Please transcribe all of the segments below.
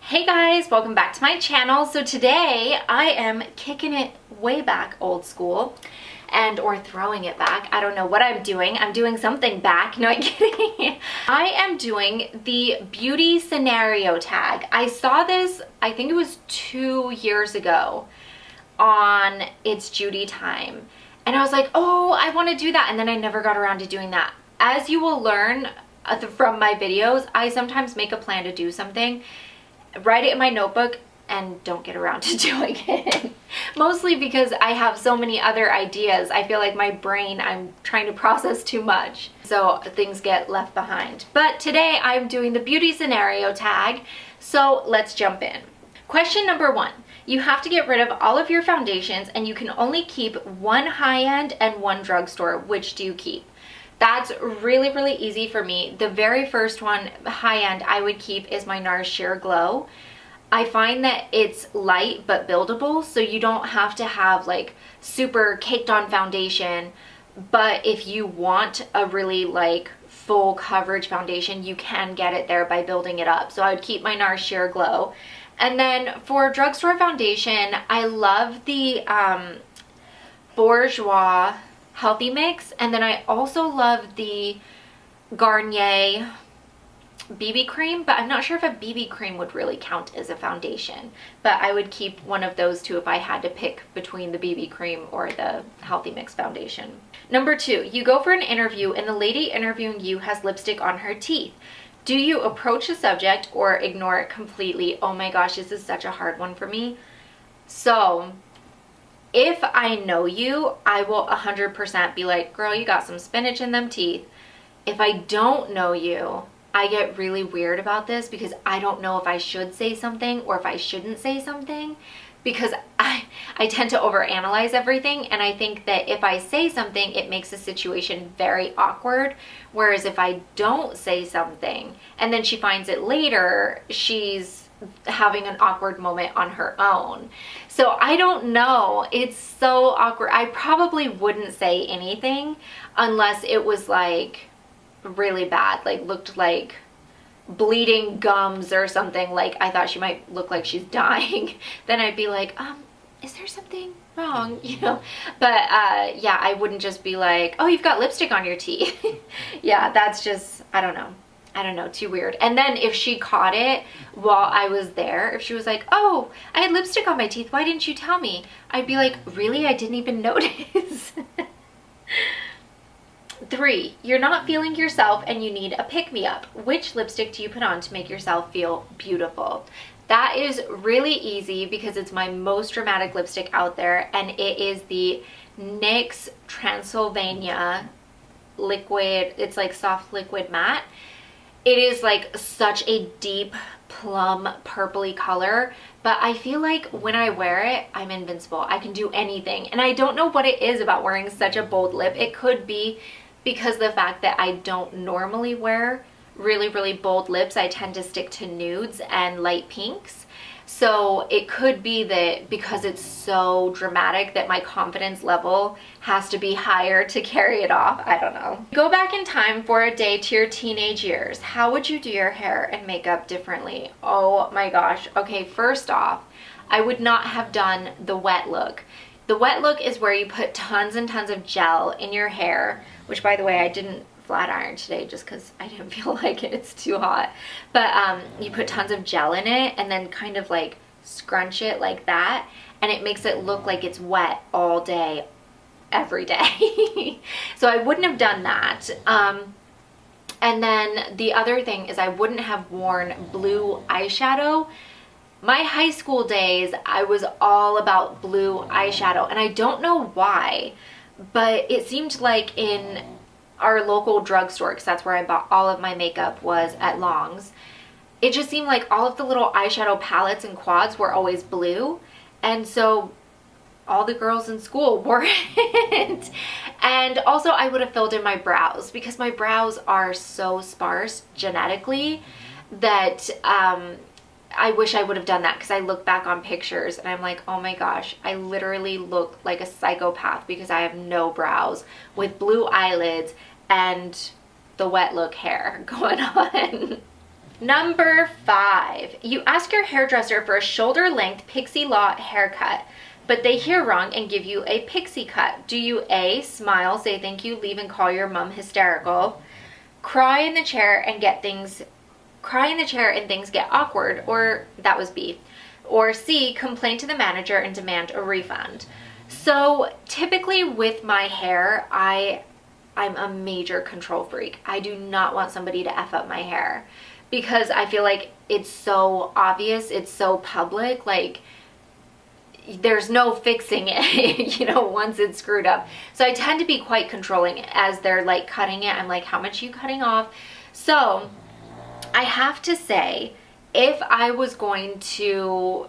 Hey guys, welcome back to my channel. So today I am kicking it way back old school or throwing it back. I don't know what I'm doing. I'm doing something back. No, I'm kidding. I am doing the beauty scenario tag. I saw this, I think it was 2 years ago on It's Judy Time. And I was like, oh, I want to do that. And then I never got around to doing that. As you will learn from my videos, I sometimes make a plan to do something, write it in my notebook, and don't get around to doing it. Mostly because I have so many other ideas. I feel like my brain, I'm trying to process too much, so things get left behind. But today I'm doing the beauty scenario tag, so let's jump in. Question number 1. You have to get rid of all of your foundations and you can only keep one high-end and one drugstore. Which do you keep? That's really, really easy for me. The very first one, high-end, I would keep is my Nars Sheer Glow. I find that it's light but buildable, so you don't have to have like super caked on foundation. But if you want a really like full coverage foundation, you can get it there by building it up. So I would keep my Nars Sheer Glow. And then for drugstore foundation, I love the Bourjois Healthy Mix, and then I also love the Garnier BB cream, but I'm not sure if a BB cream would really count as a foundation, but I would keep one of those two if I had to pick between the BB cream or the Healthy Mix foundation. Number 2, you go for an interview and the lady interviewing you has lipstick on her teeth. Do you approach the subject or ignore it completely? Oh my gosh, this is such a hard one for me. So if I know you, I will 100% be like, girl, you got some spinach in them teeth. If I don't know you, I get really weird about this because I don't know if I should say something or if I shouldn't say something, because I tend to overanalyze everything, and I think that if I say something, it makes the situation very awkward. Whereas if I don't say something and then she finds it later, she's having an awkward moment on her own. So I don't know. It's so awkward. I probably wouldn't say anything unless it was like really bad, like looked like bleeding gums or something, like I thought she might look like she's dying. Then I'd be like, is there something wrong, you know? But yeah, I wouldn't just be like, oh, you've got lipstick on your teeth. Yeah, that's just, I don't know, too weird. And then if she caught it while I was there, if she was like, oh, I had lipstick on my teeth, why didn't you tell me? I'd be like, really? I didn't even notice. 3, you're not feeling yourself and you need a pick-me-up. Which lipstick do you put on to make yourself feel beautiful? That is really easy because it's my most dramatic lipstick out there, and it is the NYX Transylvania liquid. It's like soft liquid matte. It is like such a deep plum purpley color, but I feel like when I wear it, I'm invincible. I can do anything. And I don't know what it is about wearing such a bold lip. It could be because the fact that I don't normally wear really, really bold lips. I tend to stick to nudes and light pinks. So it could be that because it's so dramatic that my confidence level has to be higher to carry it off. I don't know. Go back in time for a day to your teenage years. How would you do your hair and makeup differently? Oh my gosh. Okay, first off, I would not have done the wet look. The wet look is where you put tons and tons of gel in your hair, which by the way, I didn't flat iron today just because I didn't feel like it. It's too hot. But you put tons of gel in it and then kind of like scrunch it like that, and it makes it look like it's wet all day, every day. So I wouldn't have done that. And then the other thing is I wouldn't have worn blue eyeshadow. My high school days, I was all about blue eyeshadow, and I don't know why, but it seemed like in our local drugstore, because that's where I bought all of my makeup, was at Long's. It just seemed like all of the little eyeshadow palettes and quads were always blue, and so all the girls in school wore it. And also I would have filled in my brows because my brows are so sparse genetically that I wish I would have done that, because I look back on pictures and I'm like, oh my gosh, I literally look like a psychopath because I have no brows with blue eyelids and the wet look hair going on. Number 5, you ask your hairdresser for a shoulder-length pixie lot haircut, but they hear wrong and give you a pixie cut. Do you A, smile, say thank you, leave and call your mom hysterical, cry in the chair and things get awkward, or that was B, or C, complain to the manager and demand a refund? So typically with my hair, I'm a major control freak. I do not want somebody to F up my hair because I feel like it's so obvious, it's so public, like there's no fixing it, you know, once it's screwed up. So I tend to be quite controlling as they're like cutting it. I'm like, how much are you cutting off? So I have to say, if I was going to,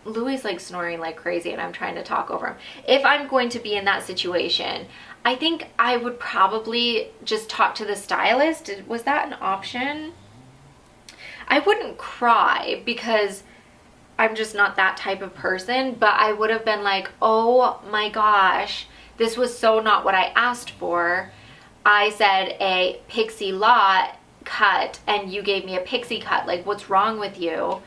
Louis like snoring like crazy and I'm trying to talk over him. If I'm going to be in that situation, I think I would probably just talk to the stylist. Was that an option? I wouldn't cry because I'm just not that type of person, but I would have been like, oh my gosh, this was so not what I asked for. I said a pixie lot cut and you gave me a pixie cut. Like, what's wrong with you?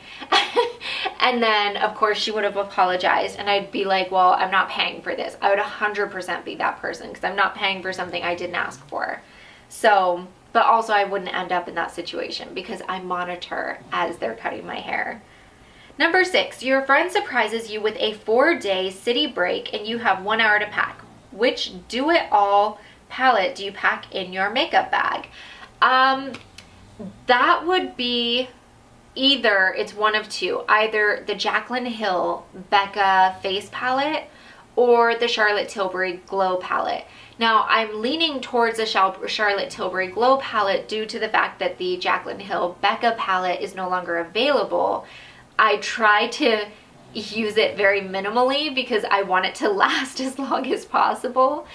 And then of course she would have apologized and I'd be like, well, I'm not paying for this. I would 100% be that person because I'm not paying for something I didn't ask for. So, but also I wouldn't end up in that situation because I monitor as they're cutting my hair. Number 6, your friend surprises you with a 4-day city break and you have 1 hour to pack. Which do-it-all palette do you pack in your makeup bag? That would be either, it's one of two, either the Jaclyn Hill Becca face palette or the Charlotte Tilbury Glow palette. Now I'm leaning towards the Charlotte Tilbury Glow palette due to the fact that the Jaclyn Hill Becca palette is no longer available. I try to use it very minimally because I want it to last as long as possible.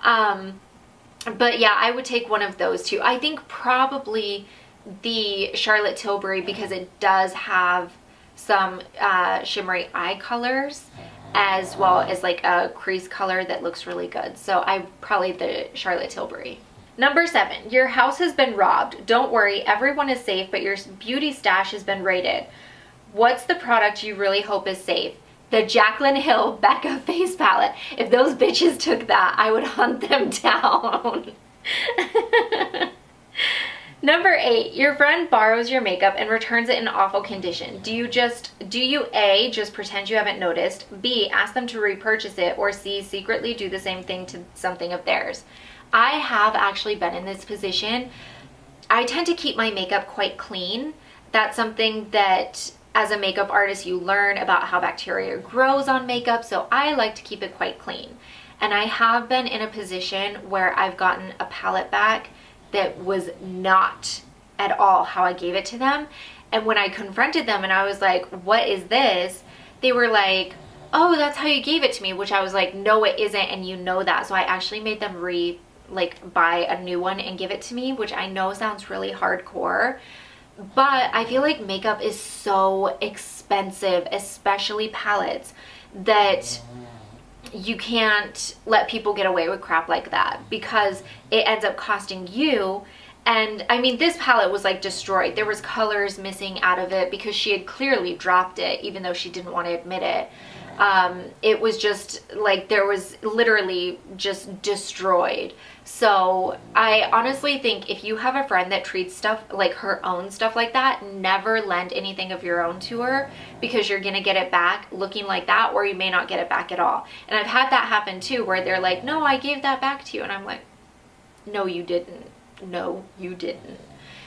But yeah, I would take one of those two. I think probably the Charlotte Tilbury because it does have some shimmery eye colors as well as like a crease color that looks really good. So I probably the Charlotte Tilbury. Number 7, your house has been robbed. Don't worry, everyone is safe, but your beauty stash has been raided. What's the product you really hope is safe? The Jaclyn Hill Becca face palette. If those bitches took that, I would hunt them down. Number 8, your friend borrows your makeup and returns it in awful condition. Do you A, just pretend you haven't noticed, B, ask them to repurchase it, or C, secretly do the same thing to something of theirs? I have actually been in this position. I tend to keep my makeup quite clean. That's something that as a makeup artist you learn about how bacteria grows on makeup, so I like to keep it quite clean. And I have been in a position where I've gotten a palette back that was not at all how I gave it to them. And when I confronted them and I was like, what is this? They were like, oh, that's how you gave it to me, which I was like, no, it isn't, and you know that. So I actually made them buy a new one and give it to me, which I know sounds really hardcore. But I feel like makeup is so expensive, especially palettes, that you can't let people get away with crap like that because it ends up costing you. And I mean, this palette was like destroyed. There was colors missing out of it because she had clearly dropped it, even though she didn't want to admit it. It was just like, there was literally just destroyed. So I honestly think if you have a friend that treats stuff like her own stuff like that, never lend anything of your own to her because you're gonna get it back looking like that, or you may not get it back at all. And I've had that happen too, where they're like, no, I gave that back to you. And I'm like, no, you didn't. No, you didn't.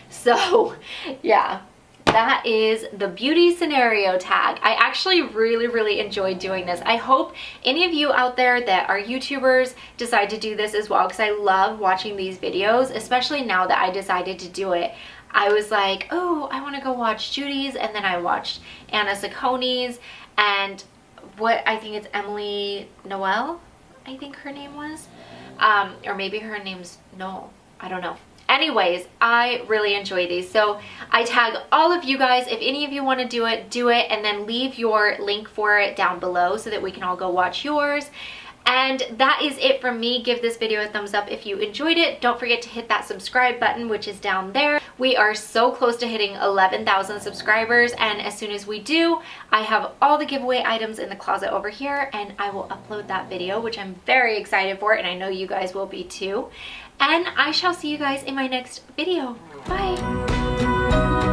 So yeah. That is the beauty scenario tag. I actually really enjoyed doing this. I hope any of you out there that are YouTubers decide to do this as well, because I love watching these videos, especially now that I decided to do it. I was like, oh, I want to go watch Judy's, and then I watched Anna Saccone's, and what I think it's Emily Noel, I think her name was, or maybe her name's Noel, I don't know. Anyways, I really enjoy these. So I tag all of you guys. If any of you want to do it, and then leave your link for it down below so that we can all go watch yours. And that is it from me. Give this video a thumbs up if you enjoyed it. Don't forget to hit that subscribe button, which is down there. We are so close to hitting 11,000 subscribers, and as soon as we do, I have all the giveaway items in the closet over here, and I will upload that video, which I'm very excited for, and I know you guys will be too. And I shall see you guys in my next video. Bye!